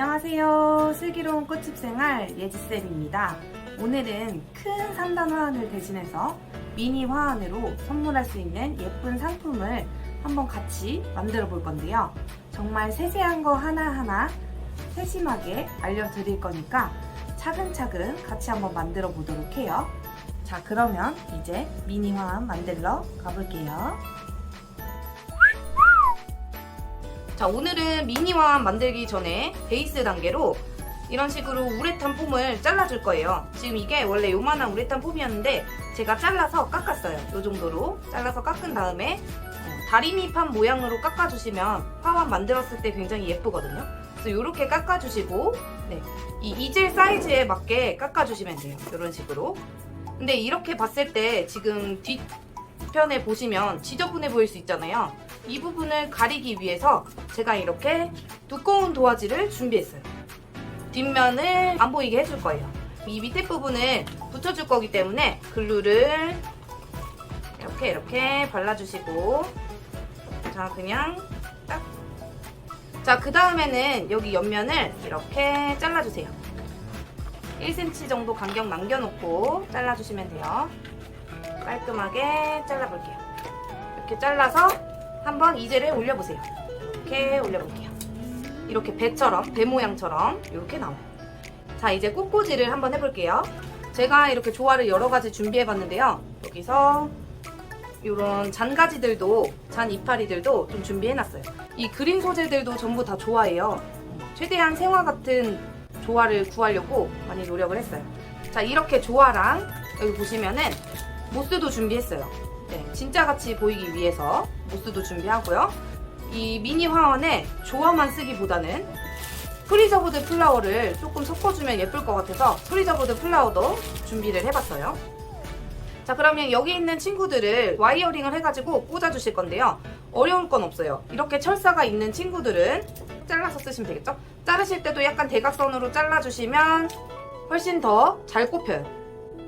안녕하세요. 슬기로운 꽃집생활 예지쌤입니다. 오늘은 큰 3단 화환을 대신해서 미니 화환으로 선물할 수 있는 예쁜 상품을 한번 같이 만들어 볼 건데요. 정말 세세한 거 하나하나 세심하게 알려드릴 거니까 차근차근 같이 한번 만들어 보도록 해요. 자, 그러면 이제 미니 화환 만들러 가볼게요. 자, 오늘은 미니 화환 만들기 전에 베이스 단계로 이런 식으로 우레탄 폼을 잘라줄 거예요. 지금 이게 원래 요만한 우레탄 폼이었는데 제가 잘라서 깎았어요. 요 정도로 잘라서 깎은 다음에 다리미판 모양으로 깎아주시면 화환 만들었을 때 굉장히 예쁘거든요. 그래서 이렇게 깎아주시고 이 이젤 사이즈에 맞게 깎아주시면 돼요. 이런 식으로. 근데 이렇게 봤을 때 지금 뒷편에 보시면 지저분해 보일 수 있잖아요. 이 부분을 가리기 위해서 제가 이렇게 두꺼운 도화지를 준비했어요. 뒷면을 안 보이게 해줄 거예요. 이 밑에 부분을 붙여줄 거기 때문에 글루를 이렇게 발라주시고, 자, 그냥 딱. 자, 그 다음에는 여기 옆면을 이렇게 잘라주세요. 1cm 정도 간격 남겨놓고 잘라주시면 돼요. 깔끔하게 잘라볼게요. 이렇게 잘라서 한번 이젤을 올려보세요. 이렇게 올려볼게요. 이렇게 배처럼, 배 모양처럼 이렇게 나와요. 자, 이제 꽃꽂이를 한번 해볼게요. 제가 이렇게 조화를 여러 가지 준비해봤는데요. 여기서 이런 잔가지들도, 잔 이파리들도 좀 준비해놨어요. 이 그린 소재들도 전부 다 좋아해요. 최대한 생화 같은 조화를 구하려고 많이 노력을 했어요. 자, 이렇게 조화랑 여기 보시면은 모스도 준비했어요. 네, 진짜같이 보이기 위해서 모스도 준비하고요. 이 미니 화환에 조화만 쓰기보다는 프리저브드 플라워를 조금 섞어주면 예쁠 것 같아서 프리저브드 플라워도 준비를 해봤어요. 자, 그러면 여기 있는 친구들을 와이어링을 해가지고 꽂아주실 건데요. 어려울 건 없어요. 이렇게 철사가 있는 친구들은 잘라서 쓰시면 되겠죠? 자르실 때도 약간 대각선으로 잘라주시면 훨씬 더 잘 꼽혀요.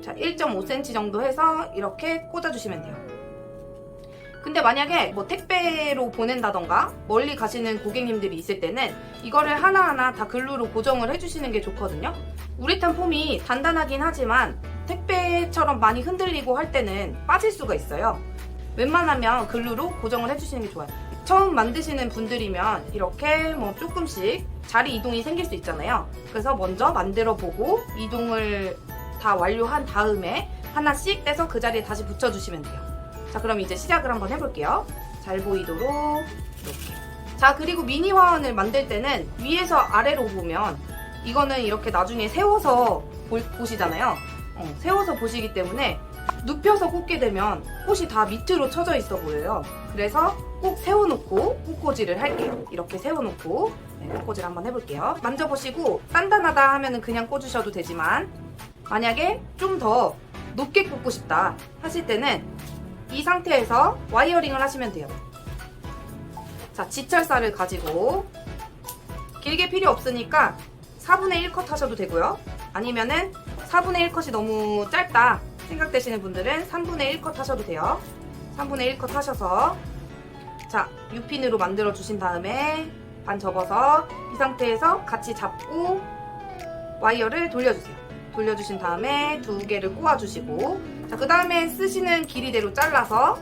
자, 1.5cm 정도 해서 이렇게 꽂아주시면 돼요. 근데 만약에 뭐 택배로 보낸다던가 멀리 가시는 고객님들이 있을 때는 이거를 하나하나 다 글루로 고정을 해주시는 게 좋거든요. 우레탄 폼이 단단하긴 하지만 택배처럼 많이 흔들리고 할 때는 빠질 수가 있어요. 웬만하면 글루로 고정을 해주시는 게 좋아요. 처음 만드시는 분들이면 이렇게 뭐 조금씩 자리 이동이 생길 수 있잖아요. 그래서 먼저 만들어 보고 이동을 다 완료한 다음에 하나씩 떼서 그 자리에 다시 붙여주시면 돼요. 자, 그럼 이제 시작을 한번 해볼게요. 잘 보이도록 이렇게. 자, 그리고 미니 화환을 만들 때는 위에서 아래로 보면 이거는 이렇게 나중에 세워서 보시잖아요. 세워서 보시기 때문에 눕혀서 꽂게 되면 꽃이 다 밑으로 쳐져 있어 보여요. 그래서 꼭 세워놓고 꽃꽂이를 할게요. 이렇게 세워놓고 꽃꽂이를 한번 해볼게요. 만져보시고 단단하다 하면은 그냥 꽂으셔도 되지만 만약에 좀 더 높게 꽂고 싶다 하실 때는 이 상태에서 와이어링을 하시면 돼요. 자, 지철사를 가지고 길게 필요 없으니까 4분의 1 컷 하셔도 되고요. 아니면은 4분의 1 컷이 너무 짧다 생각되시는 분들은 3분의 1 컷 하셔도 돼요. 3분의 1 컷 하셔서 자, 6핀으로 만들어 주신 다음에 반 접어서 이 상태에서 같이 잡고 와이어를 돌려주세요. 돌려주신 다음에 두 개를 꽂아주시고, 자, 그 다음에 쓰시는 길이대로 잘라서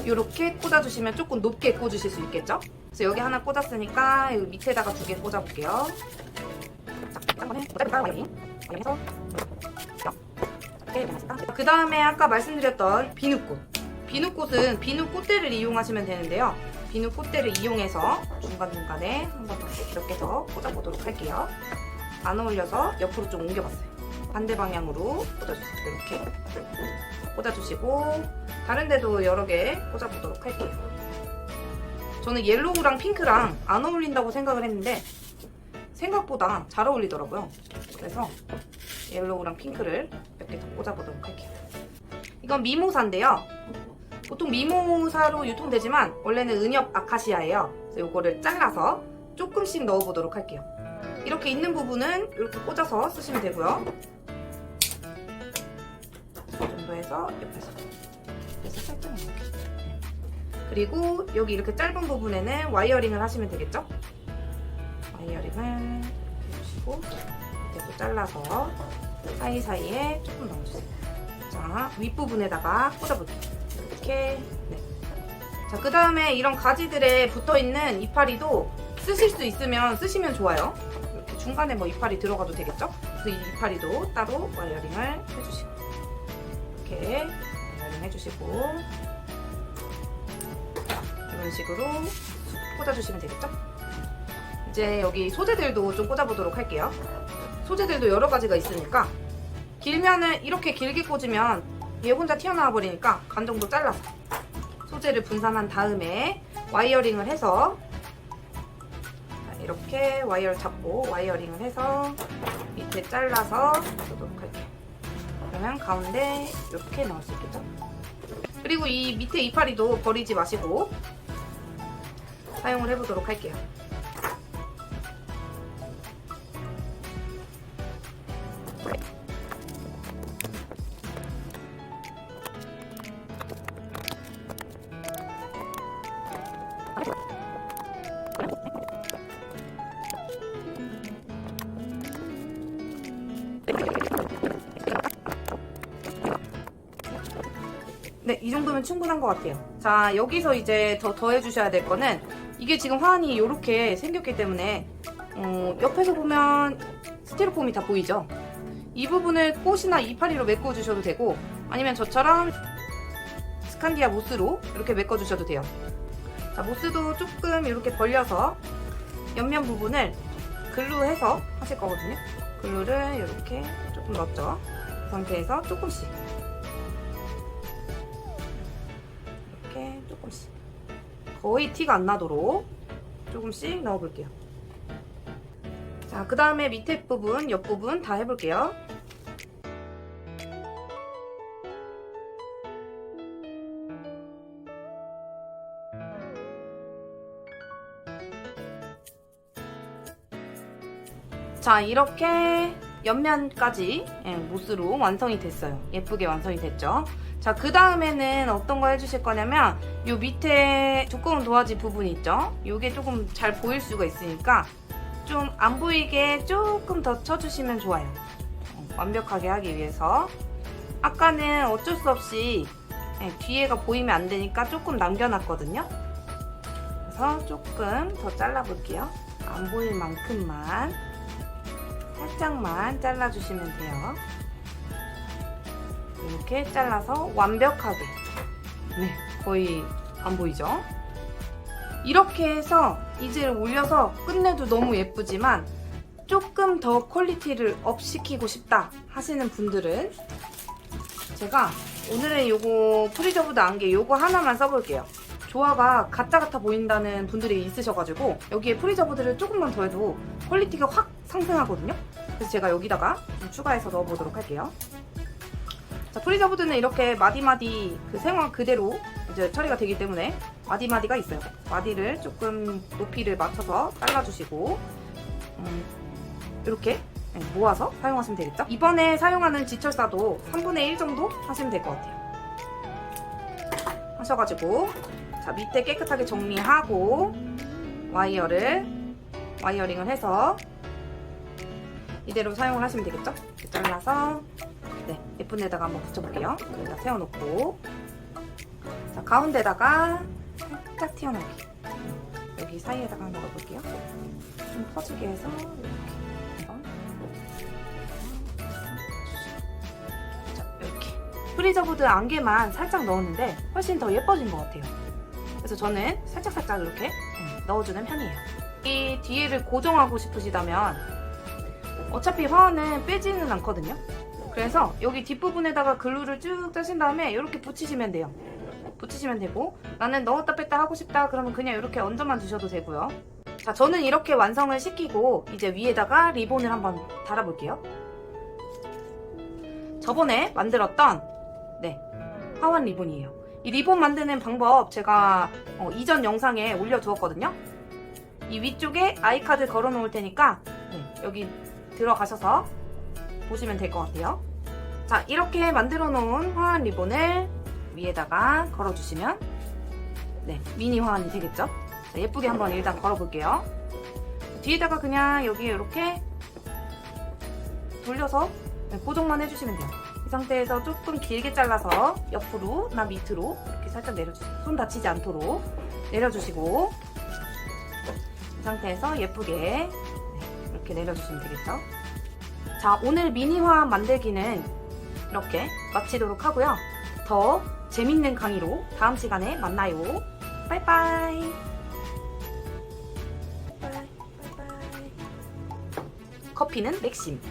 이렇게 꽂아주시면 조금 높게 꽂으실 수 있겠죠? 그래서 여기 하나 꽂았으니까 여기 밑에다가 두 개 꽂아볼게요. 그 다음에 아까 말씀드렸던 비누꽃. 비누꽃은 비누 꽃대를 이용하시면 되는데요. 비누 꽃대를 이용해서 중간중간에 한 번 더 이렇게 더 꽂아보도록 할게요. 안 어울려서 옆으로 좀 옮겨봤어요. 반대 방향으로 꽂아주세요. 이렇게 꽂아주시고 다른 데도 여러 개 꽂아보도록 할게요. 저는 옐로우랑 핑크랑 안 어울린다고 생각을 했는데 생각보다 잘 어울리더라고요. 그래서 옐로우랑 핑크를 몇 개 더 꽂아보도록 할게요. 이건 미모사인데요. 보통 미모사로 유통되지만 원래는 은엽 아카시아예요. 그래서 이거를 잘라서 조금씩 넣어보도록 할게요. 이렇게 있는 부분은 이렇게 꽂아서 쓰시면 되고요. 이 정도 해서 옆에서 살짝 이렇게. 그리고 여기 이렇게 짧은 부분에는 와이어링을 하시면 되겠죠? 와이어링을 넣어주시고 밑에 또 잘라서 사이사이에 조금 넣어주세요. 자, 윗부분에다가 꽂아볼게요. 이렇게. 네. 자, 그 다음에 이런 가지들에 붙어있는 이파리도 쓰실 수 있으면 쓰시면 좋아요. 이렇게 중간에 뭐 이파리 들어가도 되겠죠? 그래서 이 이파리도 따로 와이어링을 해주시고 이렇게 와이어링 해주시고 이런 식으로 꽂아주시면 되겠죠? 이제 여기 소재들도 좀 꽂아보도록 할게요. 소재들도 여러 가지가 있으니까 길면은 이렇게 길게 꽂으면 얘 혼자 튀어나와 버리니까 간 정도 잘라서 소재를 분산한 다음에 와이어링을 해서 이렇게 와이어를 잡고 와이어링을 해서 밑에 잘라서 넣도록 할게요. 그러면 가운데 이렇게 넣을 수 있겠죠? 그리고 이 밑에 이파리도 버리지 마시고 사용을 해보도록 할게요. 네, 이 정도면 충분한 것 같아요. 자, 여기서 이제 더 더해주셔야 될 거는 이게 지금 화환이 이렇게 생겼기 때문에 옆에서 보면 스티로폼이 다 보이죠? 이 부분을 꽃이나 이파리로 메꿔주셔도 되고 아니면 저처럼 스칸디아 모스로 이렇게 메꿔주셔도 돼요. 자, 모스도 조금 이렇게 벌려서 옆면 부분을 글루해서 하실 거거든요. 글루를 이렇게 조금 넣었죠. 그 상태에서 조금씩 이렇게 조금씩 거의 티가 안 나도록 조금씩 넣어볼게요. 자, 그 다음에 밑에 부분, 옆 부분 다 해볼게요. 자, 이렇게 옆면까지 모스로 완성이 됐어요. 예쁘게 완성이 됐죠. 자, 그 다음에는 어떤 거 해주실 거냐면 요 밑에 두꺼운 도화지 부분 있죠? 요게 조금 잘 보일 수가 있으니까 좀 안 보이게 조금 더 쳐주시면 좋아요. 완벽하게 하기 위해서. 아까는 어쩔 수 없이 뒤에가 보이면 안 되니까 조금 남겨놨거든요. 그래서 조금 더 잘라볼게요. 안 보일 만큼만 살짝만 잘라주시면 돼요. 이렇게 잘라서 완벽하게, 네, 거의 안 보이죠? 이렇게 해서 이젤을 올려서 끝내도 너무 예쁘지만 조금 더 퀄리티를 업 시키고 싶다 하시는 분들은 제가 오늘은 요거 프리저브드 안개 요거 하나만 써볼게요. 조화가 가짜 같아 보인다는 분들이 있으셔가지고 여기에 프리저브드를 조금만 더 해도 퀄리티가 확 상승하거든요. 그래서 제가 여기다가 좀 추가해서 넣어보도록 할게요. 자, 프리저브드는 이렇게 마디마디 그 생황 그대로 이제 처리가 되기 때문에 마디마디가 있어요. 마디를 조금 높이를 맞춰서 잘라주시고 이렇게 모아서 사용하시면 되겠죠? 이번에 사용하는 지철사도 3분의 1 정도 하시면 될 것 같아요. 하셔가지고 자, 밑에 깨끗하게 정리하고 와이어링을 해서 이대로 사용을 하시면 되겠죠? 잘라서 예쁜 데다가 한번 붙여볼게요. 여기다 세워놓고 자, 가운데다가 살짝 튀어나오게 여기 사이에다가 넣어볼게요. 좀 퍼지게 해서 이렇게 프리저브드 안개만 살짝 넣었는데 훨씬 더 예뻐진 것 같아요. 그래서 저는 살짝살짝 이렇게 넣어주는 편이에요. 이 뒤에를 고정하고 싶으시다면 어차피 화환은 빼지는 않거든요. 그래서 여기 뒷부분에다가 글루를 쭉 짜신 다음에 이렇게 붙이시면 돼요. 붙이시면 되고 나는 넣었다 뺐다 하고 싶다 그러면 그냥 이렇게 얹어만 주셔도 되고요. 자, 저는 이렇게 완성을 시키고 이제 위에다가 리본을 한번 달아볼게요. 저번에 만들었던 화환 리본이에요. 이 리본 만드는 방법 제가 이전 영상에 올려두었거든요. 이 위쪽에 아이카드 걸어 놓을 테니까 여기 들어가셔서 보시면 될 것 같아요. 자, 이렇게 만들어 놓은 화환 리본을 위에다가 걸어주시면 미니 화환이 되겠죠? 자, 예쁘게 한번 일단 걸어볼게요. 뒤에다가 그냥 여기 이렇게 돌려서 고정만 해주시면 돼요. 이 상태에서 조금 길게 잘라서 옆으로나 밑으로 이렇게 살짝 내려주세요. 손 다치지 않도록 내려주시고, 이 상태에서 예쁘게 이렇게 내려주시면 되겠죠. 자, 오늘 미니화 만들기는 이렇게 마치도록 하고요. 더 재밌는 강의로 다음 시간에 만나요. 빠이빠이. 커피는 맥심.